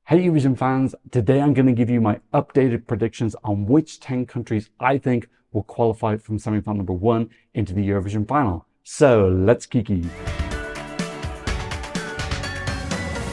Hey Eurovision fans, today I'm going to give you my updated predictions on which 10 countries I think will qualify from semi-final number 1 into the Eurovision final. So let's kiki.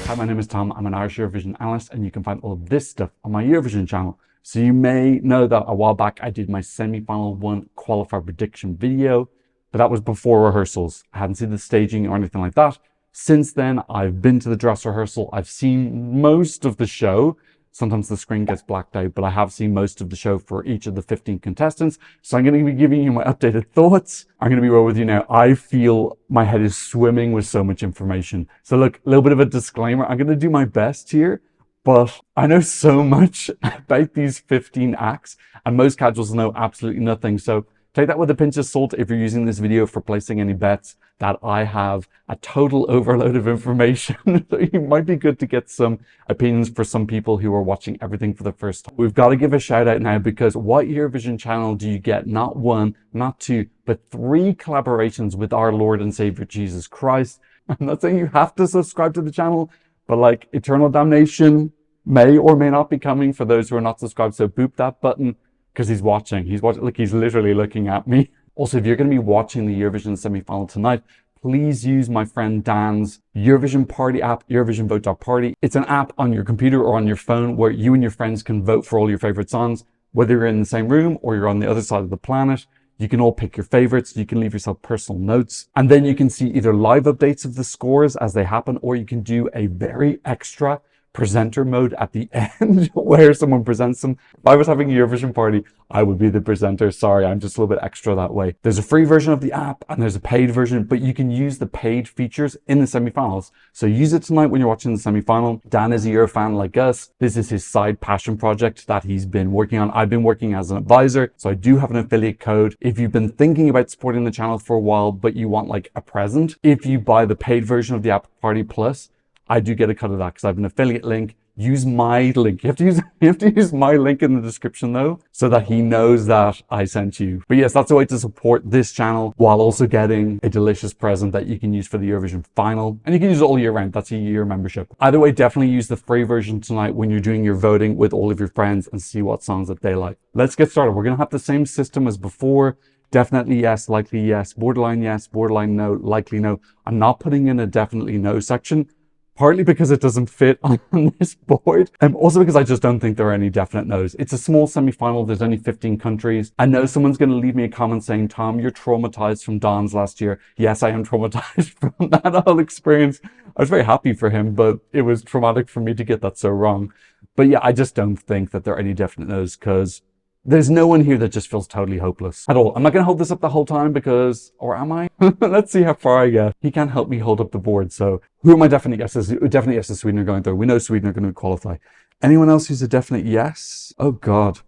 Hi, my name is Tom. I'm an Irish Eurovision analyst and you can find all of this stuff on my Eurovision channel. So you may know that a while back I did my semi-final 1 qualifier prediction video, but that was before rehearsals. I hadn't seen the staging or anything like that. Since then, I've been to the dress rehearsal. I've seen most of the show. Sometimes the screen gets blacked out, but I have seen most of the show for each of the 15 contestants. So I'm going to be giving you my updated thoughts. I'm going to be real with you now. I feel my head is swimming with so much information. So look, a little bit of a disclaimer. I'm going to do my best here, but I know so much about these 15 acts and most casuals know absolutely nothing. So take that with a pinch of salt if you're using this video for placing any bets that I have a total overload of information. So it might be good to get some opinions for some people who are watching everything for the first time. We've got to give a shout out now because what Eurovision channel do you get? Not one, not two, but 3 collaborations with our Lord and Savior Jesus Christ. I'm not saying you have to subscribe to the channel, but like eternal damnation may or may not be coming for those who are not subscribed. So boop that button. Because he's watching. Look, he's literally looking at me. Also, if you're going to be watching the Eurovision semi-final tonight, please use my friend Dan's Eurovision Party app, eurovisionvote.party. It's an app on your computer or on your phone where you and your friends can vote for all your favorite songs, whether you're in the same room or you're on the other side of the planet. You can all pick your favorites. You can leave yourself personal notes. And then you can see either live updates of the scores as they happen, or you can do a very extra presenter mode at the end where someone presents them. If I was having a Eurovision party, I would be the presenter. Sorry, I'm just a little bit extra that way. There's a free version of the app and there's a paid version, but you can use the paid features in the semi-finals. So use it tonight when you're watching the semi-final. Dan is a Euro fan like us. This is his side passion project that he's been working on. I've been working as an advisor, so I do have an affiliate code. If you've been thinking about supporting the channel for a while, but you want like a present, if you buy the paid version of the app Party Plus, I do get a cut of that because I have an affiliate link. Use my link. You have to use my link in the description though, so that he knows that I sent you. But yes, that's a way to support this channel while also getting a delicious present that you can use for the Eurovision final. And you can use it all year round. That's a year membership. Either way, definitely use the free version tonight when you're doing your voting with all of your friends and see what songs that they like. Let's get started. We're going to have the same system as before. Definitely yes, likely yes, borderline no, likely no. I'm not putting in a definitely no section. Partly because it doesn't fit on this board, and also because I just don't think there are any definite no's. It's a small semi-final. There's only 15 countries. I know someone's going to leave me a comment saying, Tom, you're traumatized from Don's last year. Yes, I am traumatized from that whole experience. I was very happy for him, but it was traumatic for me to get that so wrong. But yeah, I just don't think that there are any definite no's because there's no one here that just feels totally hopeless at all. I'm not going to hold this up the whole time because, or am I? Let's see how far I get. He can't help me hold up the board. So who are my definite yeses? Definitely yes, Sweden are going through. We know Sweden are going to qualify. Anyone else who's a definite yes? Oh God.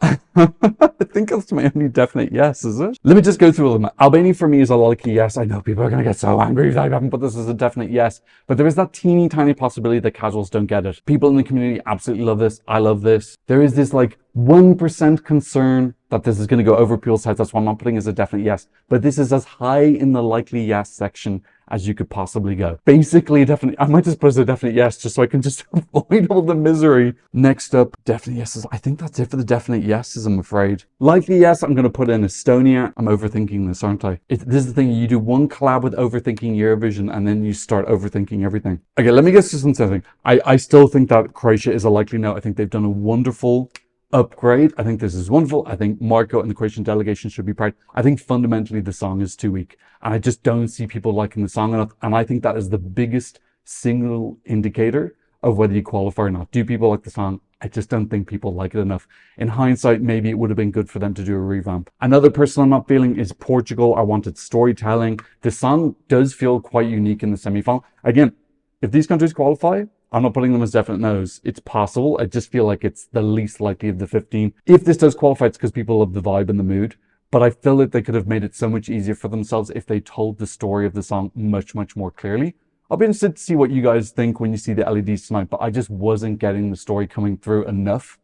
I think that's my only definite yes, is it? Let me just go through all of them. Albania for me is a likely yes. I know people are going to get so angry if I haven't put this as a definite yes, but there is that teeny tiny possibility that casuals don't get it. People in the community absolutely love this. I love this. There is this like 1% concern that this is going to go over people's heads. That's why I'm not putting it as a definite yes, but this is as high in the likely yes section as you could possibly go. Basically, definitely, I might just put as a definite yes, just so I can just avoid all the misery. Next up, definite yeses. I think that's it for the definite yeses, I'm afraid. Likely yes, I'm going to put in Estonia. I'm overthinking this, aren't I? This is the thing, you do one collab with overthinking Eurovision and then you start overthinking everything. Okay, let me get to something. I still think that Croatia is a likely no. I think they've done a wonderful upgrade. I think this is wonderful. I think Marco and the Croatian delegation should be proud. I think fundamentally the song is too weak and I just don't see people liking the song enough. And I think that is the biggest single indicator of whether you qualify or not. Do people like the song? I just don't think people like it enough. In hindsight, maybe it would have been good for them to do a revamp. Another person I'm not feeling is Portugal. I wanted storytelling. The song does feel quite unique in the semi-final. Again, if these countries qualify, I'm not putting them as definite no's. It's possible. I just feel like it's the least likely of the 15. If this does qualify, it's because people love the vibe and the mood. But I feel that they could have made it so much easier for themselves if they told the story of the song much, much more clearly. I'll be interested to see what you guys think when you see the LEDs tonight, but I just wasn't getting the story coming through enough.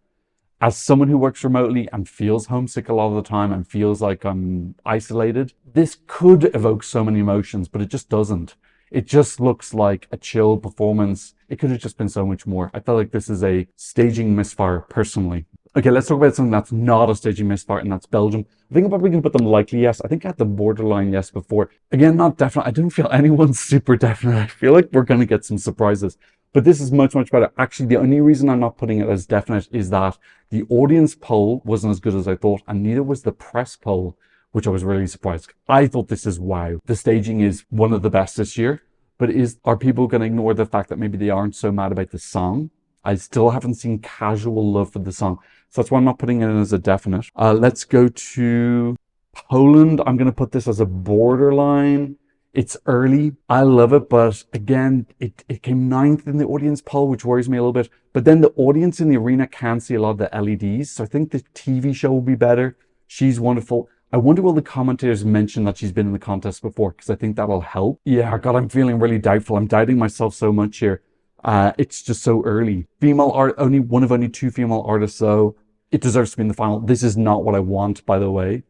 As someone who works remotely and feels homesick a lot of the time and feels like I'm isolated, this could evoke so many emotions, but it just doesn't. It just looks like a chill performance. It could have just been so much more. I felt like this is a staging misfire, personally. Okay, let's talk about something that's not a staging misfire, and that's Belgium. I think I'm probably going to put them likely yes. I think I had the borderline yes before. Again, not definite. I don't feel anyone's super definite. I feel like we're going to get some surprises. But this is much, much better. Actually, the only reason I'm not putting it as definite is that the audience poll wasn't as good as I thought, and neither was the press poll, which I was really surprised. I thought this is wow. The staging is one of the best this year, but are people going to ignore the fact that maybe they aren't so mad about the song? I still haven't seen casual love for the song. So that's why I'm not putting it in as a definite. Let's go to Poland. I'm going to put this as a borderline. It's early. I love it, but again, it came 9th in the audience poll, which worries me a little bit. But then the audience in the arena can't see a lot of the LEDs, so I think the TV show will be better. She's wonderful. I wonder will the commentators mention that she's been in the contest before, because I think that'll help. Yeah, God, I'm feeling really doubtful. I'm doubting myself so much here. It's just so early. Female art, one of only 2 female artists, so it deserves to be in the final. This is not what I want, by the way.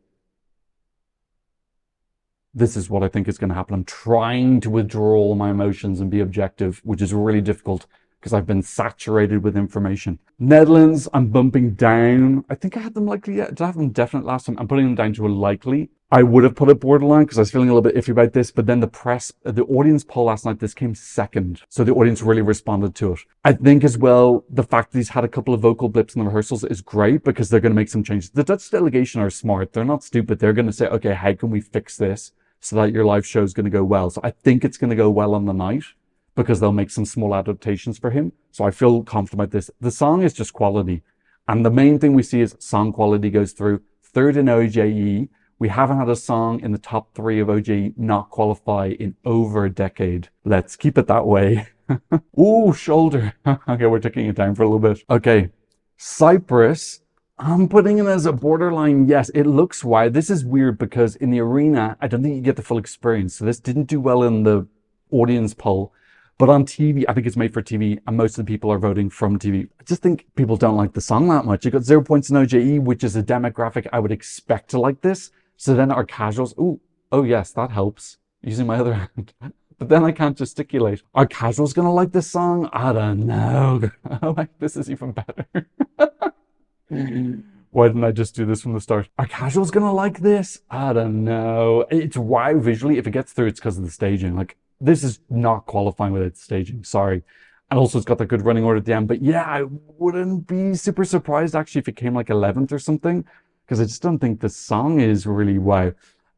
This is what I think is going to happen. I'm trying to withdraw all my emotions and be objective, which is really difficult because I've been saturated with information. Netherlands, I'm bumping down. I think I had them likely. Did I have them definite last time? I'm putting them down to a likely. I would have put it borderline because I was feeling a little bit iffy about this, but then the audience poll last night, this came 2nd. So the audience really responded to it. I think as well, the fact that he's had a couple of vocal blips in the rehearsals is great because they're going to make some changes. The Dutch delegation are smart. They're not stupid. They're going to say, okay, how can we fix this so that your live show is going to go well? So I think it's going to go well on the night because they'll make some small adaptations for him. So I feel confident about this. The song is just quality. And the main thing we see is song quality goes through. 3rd in OJE. We haven't had a song in the top 3 of OJE not qualify in over a decade. Let's keep it that way. Ooh, shoulder. Okay, we're taking it down for a little bit. Okay, Cyprus. I'm putting it as a borderline yes. It looks wide. This is weird because in the arena, I don't think you get the full experience. So this didn't do well in the audience poll. But on TV, I think it's made for TV, and most of the people are voting from TV. I just think people don't like the song that much. You got 0 points in OJE, which is a demographic I would expect to like this. So then our casuals, oh yes, that helps. Using my other hand. But then I can't gesticulate. Are casuals gonna like this song? I don't know. This is even better. Why didn't I just do this from the start? Are casuals gonna like this? I don't know. It's wow visually. If it gets through, it's because of the staging. Like, this is not qualifying without the staging. Sorry. And also it's got that good running order at the end. But yeah, I wouldn't be super surprised actually if it came like 11th or something, because I just don't think the song is really wow.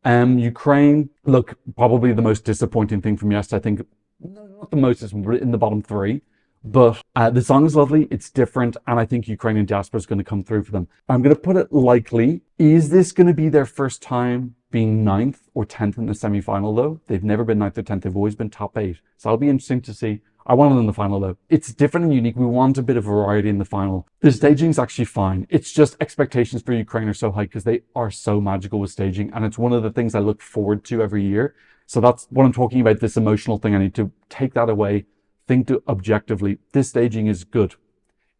Ukraine, look, probably the most disappointing thing from yesterday. I think, not the most, it's in the bottom 3. But the song is lovely, it's different, and I think Ukrainian diaspora is going to come through for them. I'm going to put it likely. Is this going to be their first time being 9th or 10th in the semi-final though? They've never been 9th or 10th, they've always been top 8. So that'll be interesting to see. I want it in the final though. It's different and unique. We want a bit of variety in the final. The staging's actually fine. It's just expectations for Ukraine are so high because they are so magical with staging, and it's one of the things I look forward to every year. So that's what I'm talking about, this emotional thing. I need to take that away. Think objectively, this staging is good.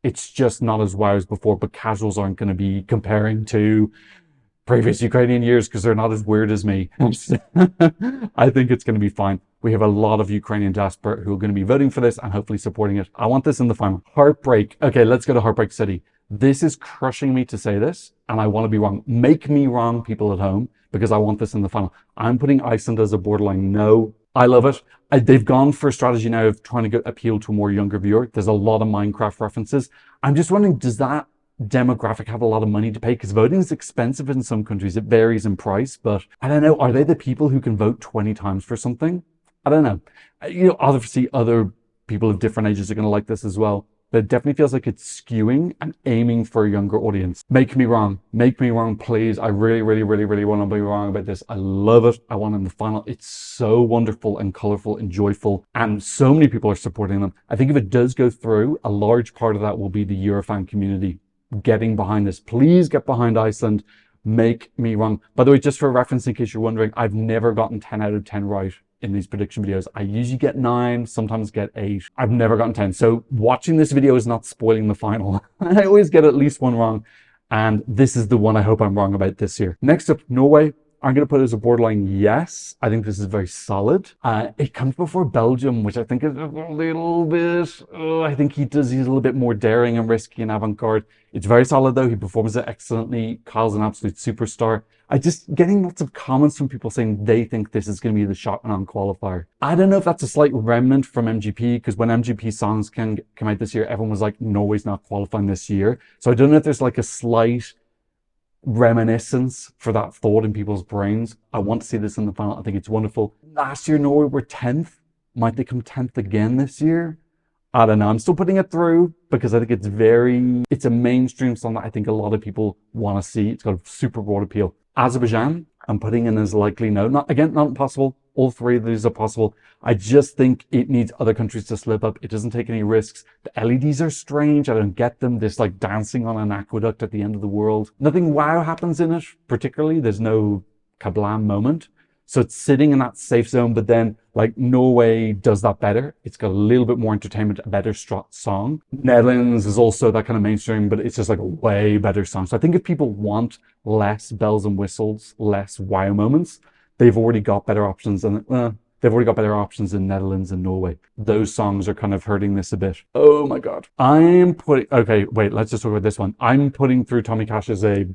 It's just not as wow as before, but casuals aren't going to be comparing to previous Ukrainian years because they're not as weird as me. I think it's going to be fine. We have a lot of Ukrainian diaspora who are going to be voting for this and hopefully supporting it. I want this in the final. Heartbreak. Okay, let's go to Heartbreak City. This is crushing me to say this, and I want to be wrong. Make me wrong, people at home, because I want this in the final. I'm putting Iceland as a borderline no. I love it. They've gone for a strategy now of trying to appeal to a more younger viewer. There's a lot of Minecraft references. I'm just wondering, does that demographic have a lot of money to pay? Because voting is expensive in some countries. It varies in price, but I don't know. Are they the people who can vote 20 times for something? I don't know. Obviously other people of different ages are going to like this as well. But it definitely feels like it's skewing and aiming for a younger audience. Make me wrong. Make me wrong, please. I really, really, really, really want to be wrong about this. I love it. I want it in the final. It's so wonderful and colorful and joyful. And so many people are supporting them. I think if it does go through, a large part of that will be the Eurofan community getting behind this. Please get behind Iceland. Make me wrong. By the way, just for reference, in case you're wondering, I've never gotten 10 out of 10 right in these prediction videos. I usually get 9, sometimes get 8. I've never gotten 10. So watching this video is not spoiling the final. I always get at least one wrong. And this is the one I hope I'm wrong about this year. Next up, Norway. I'm going to put it as a borderline yes. I think this is very solid. It comes before Belgium, which I think is a little bit, I think he's a little bit more daring and risky and avant-garde. It's very solid though. He performs it excellently. Kyle's an absolute superstar. I just getting lots of comments from people saying they think this is going to be the shot on qualifier. I don't know if that's a slight remnant from MGP, because when MGP songs can come out this year, everyone was like, Norway's not qualifying this year. So I don't know if there's like a slight reminiscence for that thought in people's brains. I want to see this in the final. I think it's wonderful. Last year, Norway were 10th. Might they come 10th again this year? I don't know. I'm still putting it through because I think it's a mainstream song that I think a lot of people want to see. It's got a super broad appeal. Azerbaijan, I'm putting in as likely no. Not impossible. All three of these are possible. I just think it needs other countries to slip up. It doesn't take any risks. The LEDs are strange. I don't get them. There's like dancing on an aqueduct at the end of the world. Nothing wow happens in it, particularly. There's no kablam moment. So it's sitting in that safe zone, but then like Norway does that better. It's got a little bit more entertainment, a better song. Netherlands is also that kind of mainstream, but it's just like a way better song. So I think if people want less bells and whistles, less wow moments, they've already got better options, and they've already got better options in Netherlands and Norway. Those songs are kind of hurting this a bit. Oh my God. Okay, wait, let's just talk about this one. I'm putting through Tommy Cash as a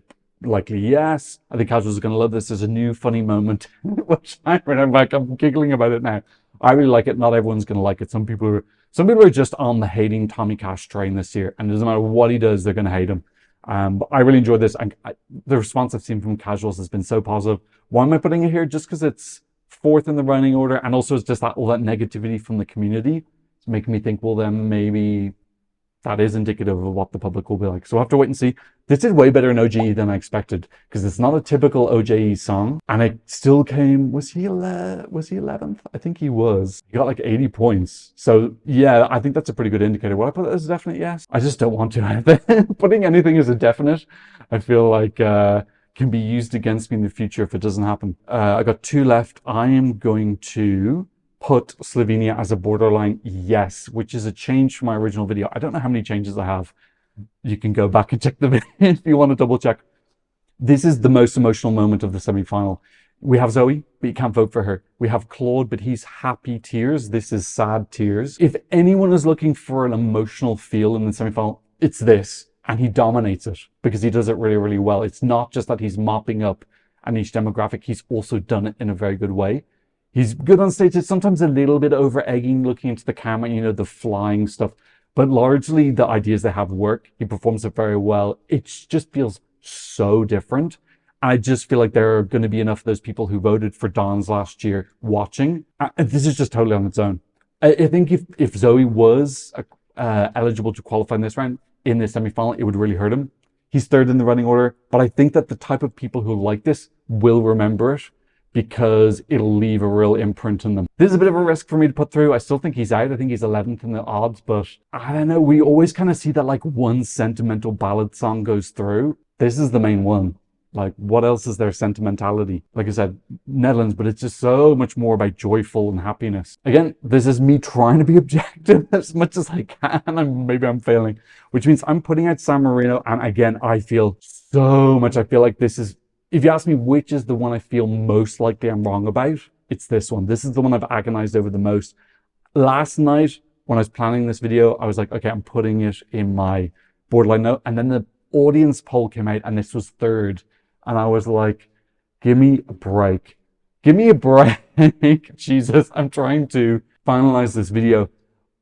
likely yes. I think casuals are going to love this. There's a new funny moment, which I'm giggling about it now. I really like it. Not everyone's going to like it. Some people are just on the hating Tommy Cash train this year, and it doesn't matter what he does, they're going to hate him. But I really enjoyed this, and the response I've seen from casuals has been so positive. Why am I putting it here? Just because it's fourth in the running order, and also it's just all that negativity from the community. It's making me think, well, then maybe that is indicative of what the public will be like. So we'll have to wait and see. This did way better in OJE than I expected, because it's not a typical OJE song, and it still came, was he 11th? I think he was. He got like 80 points. So yeah, I think that's a pretty good indicator. Will I put that as a definite yes? I just don't want to. Putting anything as a definite, I feel like can be used against me in the future if it doesn't happen. I got 2 left. I am going to put Slovenia as a borderline yes, which is a change from my original video. I don't know how many changes I have. You can go back and check the video if you want to double check. This is the most emotional moment of the semi-final. We have Zoe, but you can't vote for her. We have Claude, but he's happy tears. This is sad tears. If anyone is looking for an emotional feel in the semi-final, it's this. And he dominates it because he does it really, really well. It's not just that he's mopping up a niche demographic. He's also done it in a very good way. He's good on stage. It's sometimes a little bit over egging, looking into the camera, you know, the flying stuff. But largely the ideas they have work. He performs it very well. It just feels so different. I just feel like there are going to be enough of those people who voted for Don's last year watching. This is just totally on its own. I think if Zoe was eligible to qualify in this round, in the semi-final, it would really hurt him. He's third in the running order, but I think that the type of people who like this will remember it because it'll leave a real imprint in them. This is a bit of a risk for me to put through. I still think he's out. I think he's 11th in the odds, but I don't know. We always kind of see that like one sentimental ballad song goes through. This is the main one. Like, what else is there sentimentality? Like I said, Netherlands, but it's just so much more about joyful and happiness. Again, this is me trying to be objective as much as I can, and maybe I'm failing, which means I'm putting out San Marino, and again, I feel so much. I feel like this is, if you ask me which is the one I feel most likely I'm wrong about, it's this one. This is the one I've agonized over the most. Last night, when I was planning this video, I was like, okay, I'm putting it in my borderline note, and then the audience poll came out, and this was third. And I was like, give me a break. Give me a break. Jesus, I'm trying to finalize this video.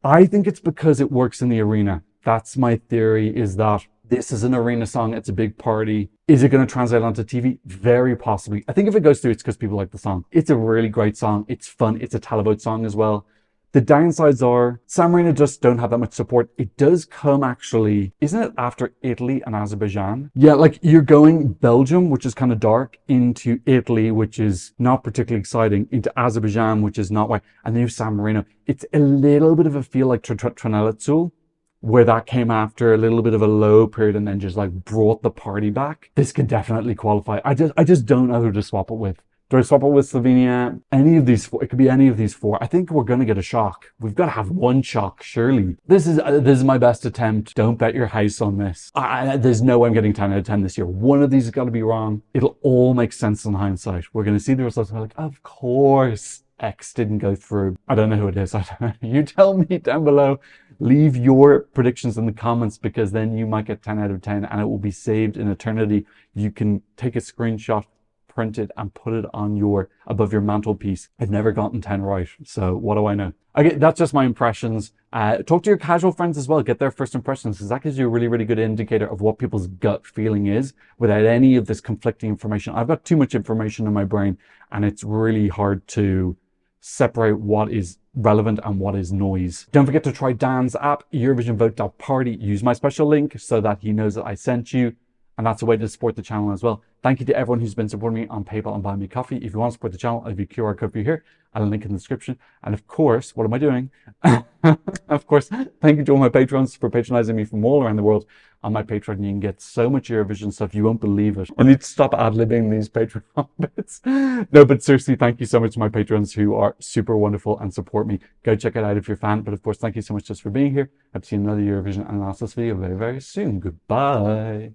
I think it's because it works in the arena. That's my theory, is that this is an arena song. It's a big party. Is it going to translate onto TV? Very possibly. I think if it goes through, it's because people like the song. It's a really great song. It's fun. It's a televote song as well. The downsides are San Marino just don't have that much support. It does come actually, isn't it after Italy and Azerbaijan? Yeah, like you're going Belgium, which is kind of dark, into Italy, which is not particularly exciting, into Azerbaijan, which is not white, and then you have San Marino. It's a little bit of a feel like Tranelitsul, where that came after a little bit of a low period and then just like brought the party back. This could definitely qualify. I just don't know who to swap it with. Do I swap it with Slovenia? Any of these four. It could be any of these four. I think we're going to get a shock. We've got to have one shock, surely. This is my best attempt. Don't bet your house on this. There's no way I'm getting 10 out of 10 this year. One of these has got to be wrong. It'll all make sense in hindsight. We're going to see the results and we're like, of course X didn't go through. I don't know who it is. I don't know. You tell me down below. Leave your predictions in the comments, because then you might get 10 out of 10 and it will be saved in eternity. You can take a screenshot, print it, and put it on above your mantelpiece. I've never gotten 10 right, so what do I know? Okay, that's just my impressions. Talk to your casual friends as well. Get their first impressions, because that gives you a really, really good indicator of what people's gut feeling is without any of this conflicting information. I've got too much information in my brain, and it's really hard to separate what is relevant and what is noise. Don't forget to try Dan's app, EurovisionVote.party. Use my special link so that he knows that I sent you. And that's a way to support the channel as well. Thank you to everyone who's been supporting me on PayPal and buying me coffee. If you want to support the channel, I'll have a QR code for you here and a link in the description. And of course, what am I doing? Of course, thank you to all my patrons for patronizing me from all around the world. On my Patreon, you can get so much Eurovision stuff, you won't believe it. I need to stop ad-libbing these Patreon bits. No, but seriously, thank you so much to my patrons who are super wonderful and support me. Go check it out if you're a fan. But of course, thank you so much just for being here. I've seen another Eurovision analysis video very, very soon. Goodbye.